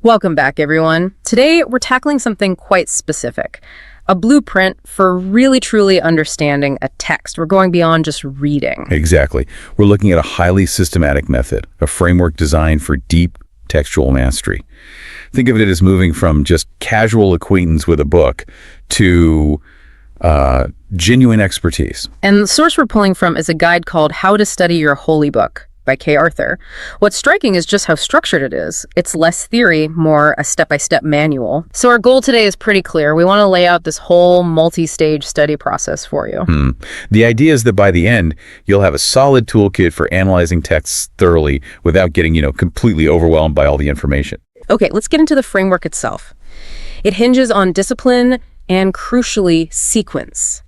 Welcome back, everyone. Today, we're tackling something quite specific, a blueprint for really truly understanding a text. We're going beyond just reading. Exactly. We're looking at a highly systematic method, a framework designed for deep textual mastery. Think of it as moving from just casual acquaintance with a book to genuine expertise. And the source we're pulling from is a guide called How to Study Your Holy Book by Kay Arthur. What's striking is just how structured it is. It's less theory, more a step-by-step manual. So our goal today is pretty clear. We want to lay out this whole multi-stage study process for you. The idea is that by the end, you'll have a solid toolkit for analyzing texts thoroughly without getting, completely overwhelmed by all the information. Okay, let's get into the framework itself. It hinges on discipline and, crucially, sequence.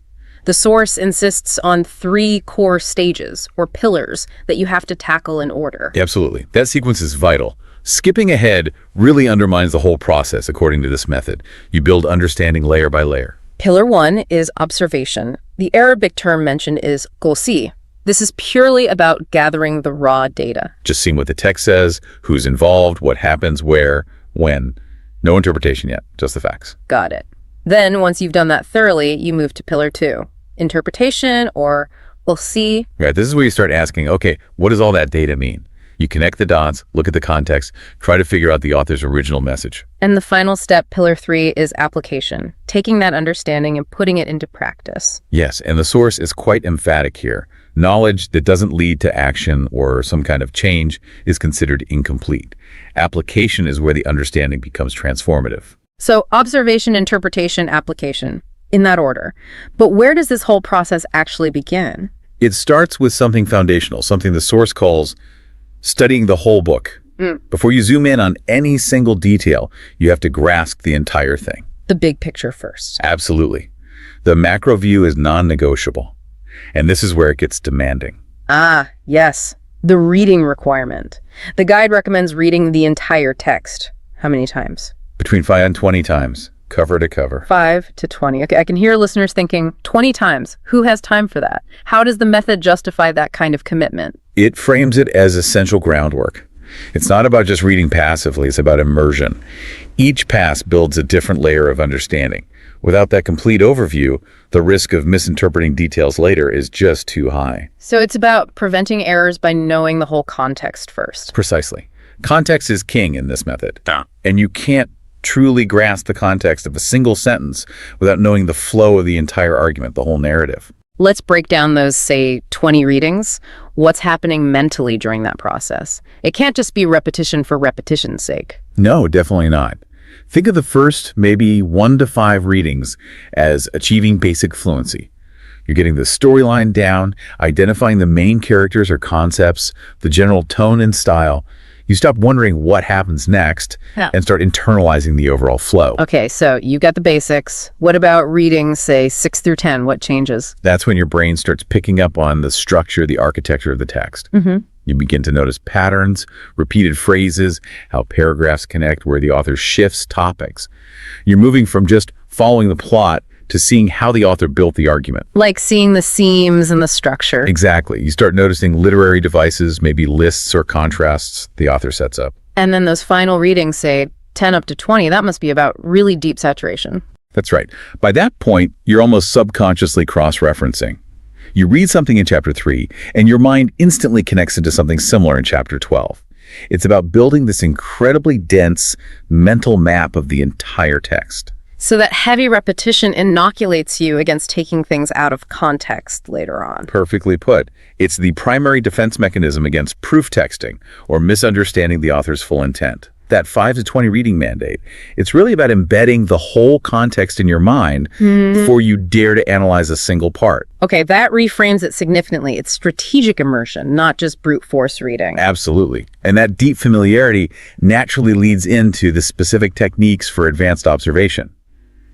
The source insists on 3 core stages, or pillars, that you have to tackle in order. Absolutely. That sequence is vital. Skipping ahead really undermines the whole process, according to this method. You build understanding layer by layer. Pillar 1 is observation. The Arabic term mentioned is gosi. This is purely about gathering the raw data. Just seeing what the text says, who's involved, what happens, where, when. No interpretation yet, just the facts. Got it. Then, once you've done that thoroughly, you move to Pillar 2. Interpretation, or we'll see. Right, this is where you start asking, okay, what does all that data mean? You connect the dots, look at the context, try to figure out the author's original message. And the final step, Pillar 3, is application, taking that understanding and putting it into practice. Yes, and the source is quite emphatic here. Knowledge that doesn't lead to action or some kind of change is considered incomplete. Application is where the understanding becomes transformative. So observation, interpretation, application. In that order. But where does this whole process actually begin? It starts with something foundational, something the source calls studying the whole book. Before you zoom in on any single detail, you have to grasp the entire thing. The big picture first. Absolutely. The macro view is non-negotiable. And this is where it gets demanding. Ah, yes. The reading requirement. The guide recommends reading the entire text. How many times? Between 5 and 20 times. Cover to cover. 5 to 20. Okay, I can hear listeners thinking, 20 times. Who has time for that? How does the method justify that kind of commitment? It frames it as essential groundwork. It's not about just reading passively, it's about immersion. Each pass builds a different layer of understanding. Without that complete overview, the risk of misinterpreting details later is just too high. So it's about preventing errors by knowing the whole context first. Precisely. Context is king in this method. And you can't truly grasp the context of a single sentence without knowing the flow of the entire argument, the whole narrative. Let's break down those, say, 20 readings. What's happening mentally during that process? It can't just be repetition for repetition's sake. No, definitely not. Think of the first maybe 1 to 5 readings as achieving basic fluency. You're getting the storyline down, identifying the main characters or concepts, the general tone and style. You stop wondering what happens next and start internalizing the overall flow. Okay, so you got the basics. What about reading, say, 6 through 10? What changes? That's when your brain starts picking up on the structure, the architecture of the text. You begin to notice patterns, repeated phrases, how paragraphs connect, where the author shifts topics. You're moving from just following the plot to seeing how the author built the argument. Like seeing the seams and the structure. Exactly. You start noticing literary devices, maybe lists or contrasts the author sets up. And then those final readings, say 10 up to 20, that must be about really deep saturation. That's right. By that point, you're almost subconsciously cross-referencing. You read something in chapter 3, and your mind instantly connects it to something similar in chapter 12. It's about building this incredibly dense mental map of the entire text. So that heavy repetition inoculates you against taking things out of context later on. Perfectly put. It's the primary defense mechanism against proof texting or misunderstanding the author's full intent. That 5 to 20 reading mandate, it's really about embedding the whole context in your mind before you dare to analyze a single part. Okay, that reframes it significantly. It's strategic immersion, not just brute force reading. Absolutely. And that deep familiarity naturally leads into the specific techniques for advanced observation.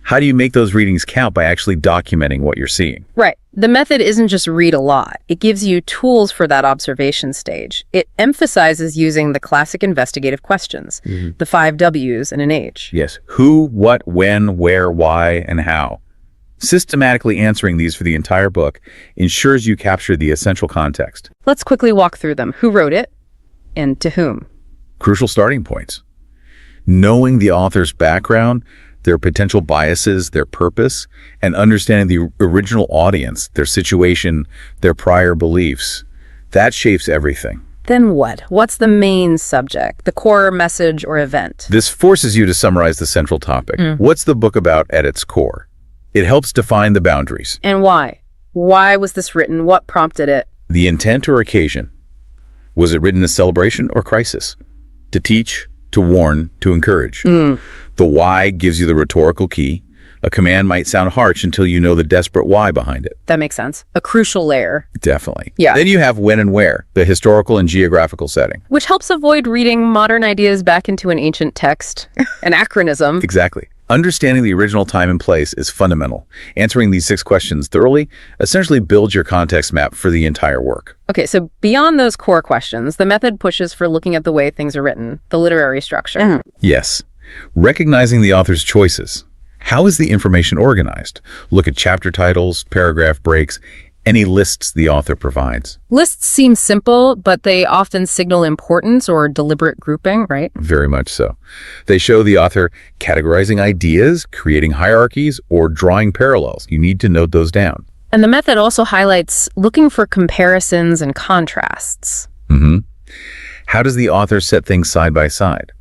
How do you make those readings count? By actually documenting what you're seeing. Right. The method isn't just read a lot. It gives you tools for that observation stage. It emphasizes using the classic investigative questions, the 5 W's and an H. Yes. Who, what, when, where, why, and how. Systematically answering these for the entire book ensures you capture the essential context. Let's quickly walk through them. Who wrote it and to whom? Crucial starting points. Knowing the author's background, their potential biases, their purpose, and understanding the original audience, their situation, their prior beliefs, that shapes everything. Then what? What's the main subject, the core message or event? This forces you to summarize the central topic. What's the book about at its core? It helps define the boundaries. And why? Why was this written? What prompted it? The intent or occasion. Was it written as celebration or crisis? To teach, to warn, to encourage. The why gives you the rhetorical key. A command might sound harsh until you know the desperate why behind it. That makes sense. A crucial layer. Definitely. Yeah. Then you have when and where, the historical and geographical setting. Which helps avoid reading modern ideas back into an ancient text. Anachronism. Exactly. Understanding the original time and place is fundamental. Answering these 6 questions thoroughly essentially builds your context map for the entire work. Okay, so beyond those core questions, the method pushes for looking at the way things are written, the literary structure. Yes. Recognizing the author's choices. How is the information organized? Look at chapter titles, paragraph breaks, any lists the author provides. Lists seem simple, but they often signal importance or deliberate grouping, right? Very much so. They show the author categorizing ideas, creating hierarchies, or drawing parallels. You need to note those down. And the method also highlights looking for comparisons and contrasts. How does the author set things side by side?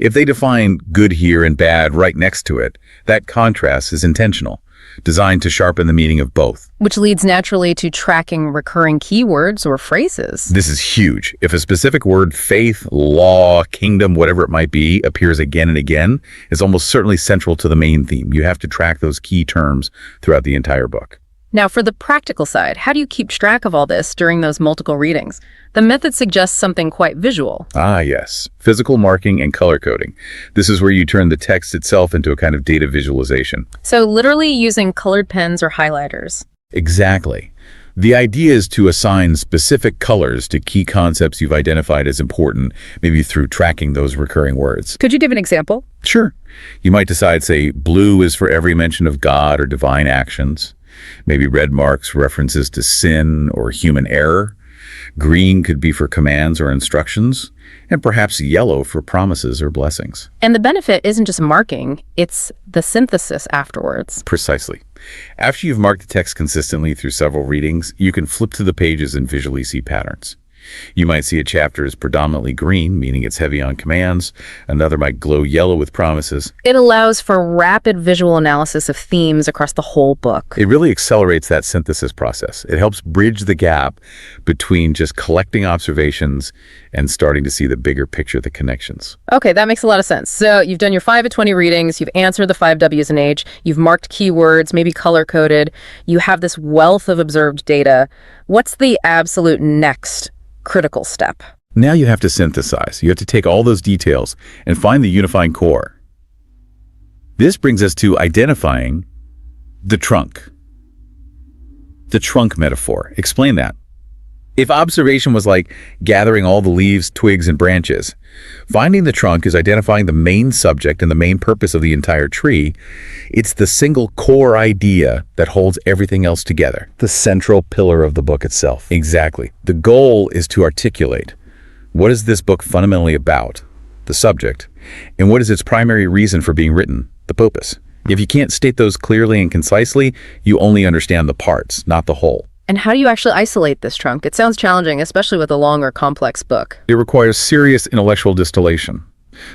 If they define good here and bad right next to it, that contrast is intentional, designed to sharpen the meaning of both. Which leads naturally to tracking recurring keywords or phrases. This is huge. If a specific word, faith, law, kingdom, whatever it might be, appears again and again, it's almost certainly central to the main theme. You have to track those key terms throughout the entire book. Now, for the practical side, how do you keep track of all this during those multiple readings? The method suggests something quite visual. Ah, yes. Physical marking and color coding. This is where you turn the text itself into a kind of data visualization. So literally using colored pens or highlighters. Exactly. The idea is to assign specific colors to key concepts you've identified as important, maybe through tracking those recurring words. Could you give an example? Sure. You might decide, say, blue is for every mention of God or divine actions. Maybe red marks references to sin or human error. Green could be for commands or instructions, and perhaps yellow for promises or blessings. And the benefit isn't just marking, it's the synthesis afterwards. Precisely. After you've marked the text consistently through several readings, you can flip to the pages and visually see patterns. You might see a chapter is predominantly green, meaning it's heavy on commands. Another might glow yellow with promises. It allows for rapid visual analysis of themes across the whole book. It really accelerates that synthesis process. It helps bridge the gap between just collecting observations and starting to see the bigger picture, the connections. Okay, that makes a lot of sense. So you've done your 5 of 20 readings, you've answered the 5 W's and H, you've marked keywords, maybe color-coded, you have this wealth of observed data. What's the absolute next critical step? Now you have to synthesize. You have to take all those details and find the unifying core. This brings us to identifying the trunk. The trunk metaphor. Explain that. If observation was like gathering all the leaves, twigs, and branches, finding the trunk is identifying the main subject and the main purpose of the entire tree. It's the single core idea that holds everything else together. The central pillar of the book itself. Exactly. The goal is to articulate what is this book fundamentally about, the subject, and what is its primary reason for being written, the purpose. If you can't state those clearly and concisely, you only understand the parts, not the whole. And how do you actually isolate this trunk? It sounds challenging, especially with a long or complex book. It requires serious intellectual distillation.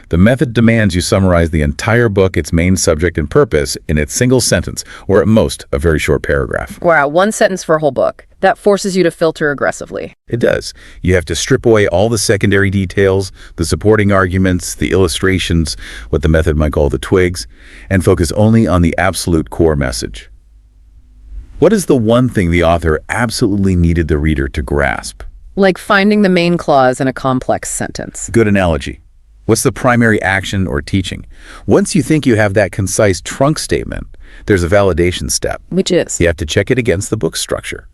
The method demands you summarize the entire book, its main subject and purpose, in its single sentence, or at most, a very short paragraph. Wow, one sentence for a whole book. That forces you to filter aggressively. It does. You have to strip away all the secondary details, the supporting arguments, the illustrations, what the method might call the twigs, and focus only on the absolute core message. What is the one thing the author absolutely needed the reader to grasp? Like finding the main clause in a complex sentence. Good analogy. What's the primary action or teaching? Once you think you have that concise trunk statement, there's a validation step. Which is? You have to check it against the book structure.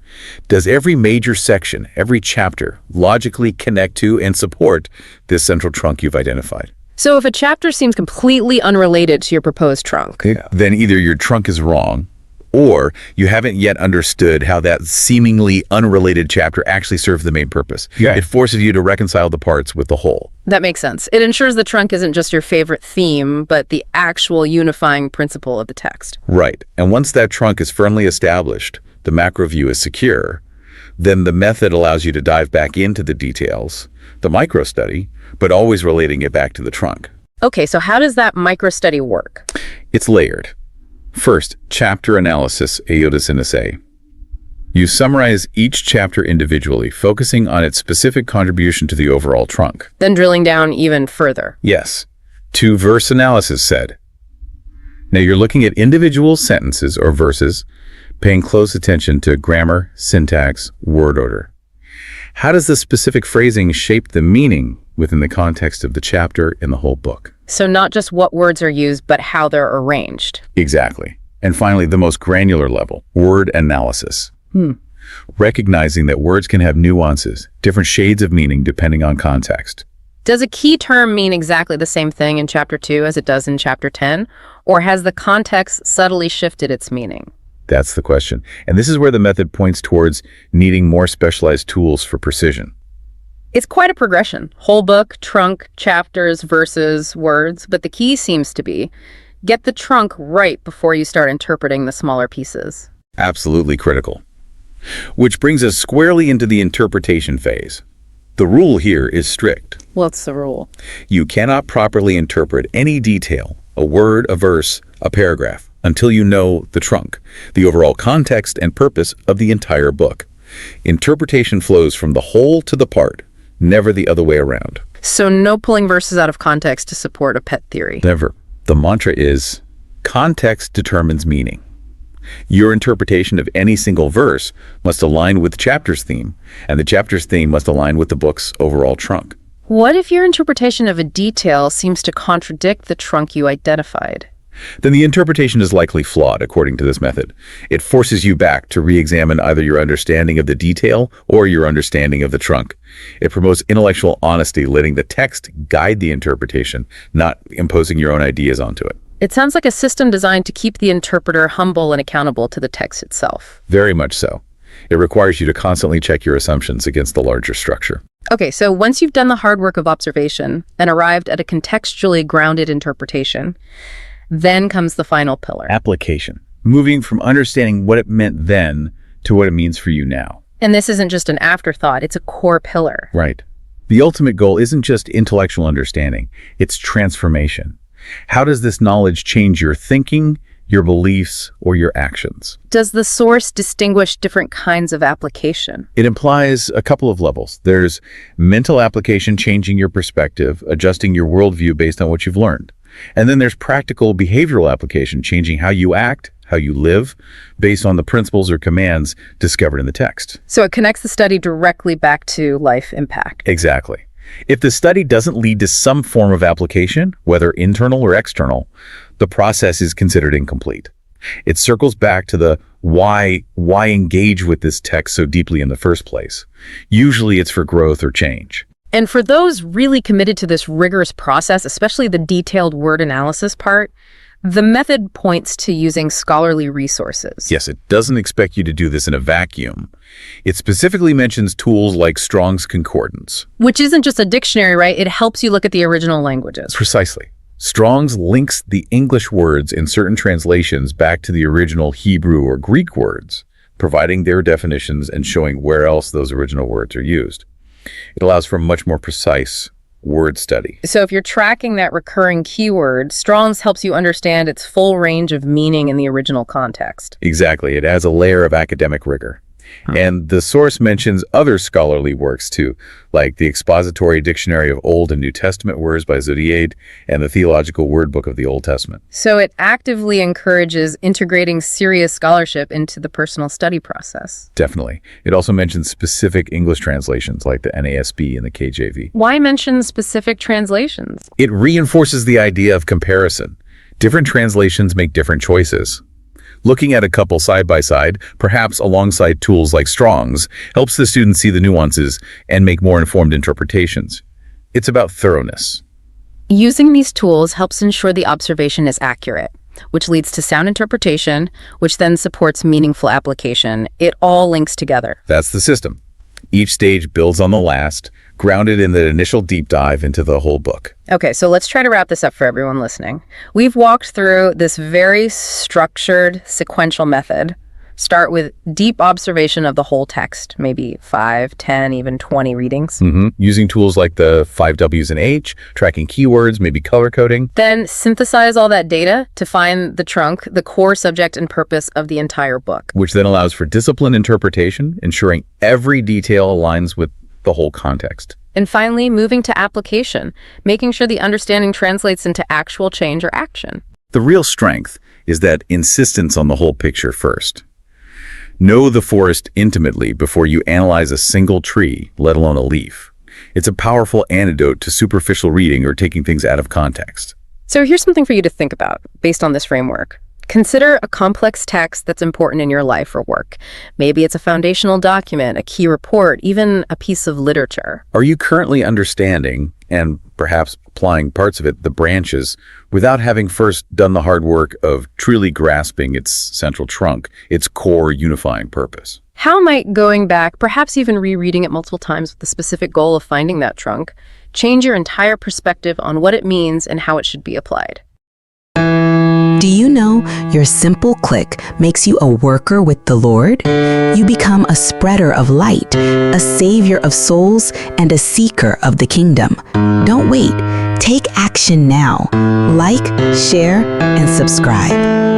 Does every major section, every chapter, logically connect to and support this central trunk you've identified? So if a chapter seems completely unrelated to your proposed trunk. Then either your trunk is wrong, or you haven't yet understood how that seemingly unrelated chapter actually serves the main purpose. Yeah. It forces you to reconcile the parts with the whole. That makes sense. It ensures the trunk isn't just your favorite theme, but the actual unifying principle of the text. Right. And once that trunk is firmly established, the macro view is secure, then the method allows you to dive back into the details, the micro study, but always relating it back to the trunk. Okay, so how does that micro study work? It's layered. First, chapter analysis, eodicynese. You summarize each chapter individually, focusing on its specific contribution to the overall trunk. Then drilling down even further. Yes, to verse analysis said. Now you're looking at individual sentences or verses, paying close attention to grammar, syntax, word order. How does the specific phrasing shape the meaning within the context of the chapter in the whole book? So not just what words are used, but how they're arranged. Exactly. And finally, the most granular level, word analysis. Recognizing that words can have nuances, different shades of meaning depending on context. Does a key term mean exactly the same thing in Chapter 2 as it does in Chapter 10? Or has the context subtly shifted its meaning? That's the question. And this is where the method points towards needing more specialized tools for precision. It's quite a progression. Whole book, trunk, chapters, verses, words. But the key seems to be, get the trunk right before you start interpreting the smaller pieces. Absolutely critical. Which brings us squarely into the interpretation phase. The rule here is strict. What's the rule? You cannot properly interpret any detail, a word, a verse, a paragraph, until you know the trunk, the overall context and purpose of the entire book. Interpretation flows from the whole to the part, never the other way around. So no pulling verses out of context to support a pet theory. Never. The mantra is, context determines meaning. Your interpretation of any single verse must align with the chapter's theme, and the chapter's theme must align with the book's overall trunk. What if your interpretation of a detail seems to contradict the trunk you identified? Then the interpretation is likely flawed, according to this method. It forces you back to re-examine either your understanding of the detail or your understanding of the trunk. It promotes intellectual honesty, letting the text guide the interpretation, not imposing your own ideas onto it. It sounds like a system designed to keep the interpreter humble and accountable to the text itself. Very much so. It requires you to constantly check your assumptions against the larger structure. Okay, so once you've done the hard work of observation and arrived at a contextually grounded interpretation, then comes the final pillar. Application. Moving from understanding what it meant then to what it means for you now. And this isn't just an afterthought, it's a core pillar. Right. The ultimate goal isn't just intellectual understanding, it's transformation. How does this knowledge change your thinking, your beliefs, or your actions? Does the source distinguish different kinds of application? It implies a couple of levels. There's mental application, changing your perspective, adjusting your worldview based on what you've learned. And then there's practical behavioral application, changing how you act, how you live, based on the principles or commands discovered in the text. So it connects the study directly back to life impact. Exactly. If the study doesn't lead to some form of application, whether internal or external, the process is considered incomplete. It circles back to the why engage with this text so deeply in the first place. Usually it's for growth or change. And for those really committed to this rigorous process, especially the detailed word analysis part, the method points to using scholarly resources. Yes, it doesn't expect you to do this in a vacuum. It specifically mentions tools like Strong's Concordance. Which isn't just a dictionary, right? It helps you look at the original languages. Precisely. Strong's links the English words in certain translations back to the original Hebrew or Greek words, providing their definitions and showing where else those original words are used. It allows for a much more precise word study. So if you're tracking that recurring keyword, Strong's helps you understand its full range of meaning in the original context. Exactly. It adds a layer of academic rigor. And the source mentions other scholarly works too, like the Expository Dictionary of Old and New Testament Words by Zodiade and the Theological Word Book of the Old Testament. So it actively encourages integrating serious scholarship into the personal study process. Definitely. It also mentions specific English translations like the NASB and the KJV. Why mention specific translations? It reinforces the idea of comparison. Different translations make different choices. Looking at a couple side by side, perhaps alongside tools like Strong's, helps the student see the nuances and make more informed interpretations. It's about thoroughness. Using these tools helps ensure the observation is accurate. which leads to sound interpretation, which then supports meaningful application. It all links together. That's the system. Each stage builds on the last, grounded in the initial deep dive into the whole book. Okay, so let's try to wrap this up for everyone listening. We've walked through this very structured sequential method. Start with deep observation of the whole text, maybe 5, 10, even 20 readings. Using tools like the 5 W's and H, tracking keywords, maybe color coding. Then synthesize all that data to find the trunk, the core subject and purpose of the entire book. Which then allows for disciplined interpretation, ensuring every detail aligns with the whole context. And finally, moving to application, making sure the understanding translates into actual change or action. The real strength is that insistence on the whole picture first. Know the forest intimately before you analyze a single tree, let alone a leaf. It's a powerful antidote to superficial reading or taking things out of context. So here's something for you to think about based on this framework. Consider a complex text that's important in your life or work. Maybe it's a foundational document, a key report, even a piece of literature. Are you currently understanding, and perhaps applying parts of it, the branches, without having first done the hard work of truly grasping its central trunk, its core unifying purpose? How might going back, perhaps even rereading it multiple times with the specific goal of finding that trunk, change your entire perspective on what it means and how it should be applied? Do you know your simple click makes you a worker with the Lord? You become a spreader of light, a savior of souls, and a seeker of the kingdom. Don't wait. Take action now. Like, share, and subscribe.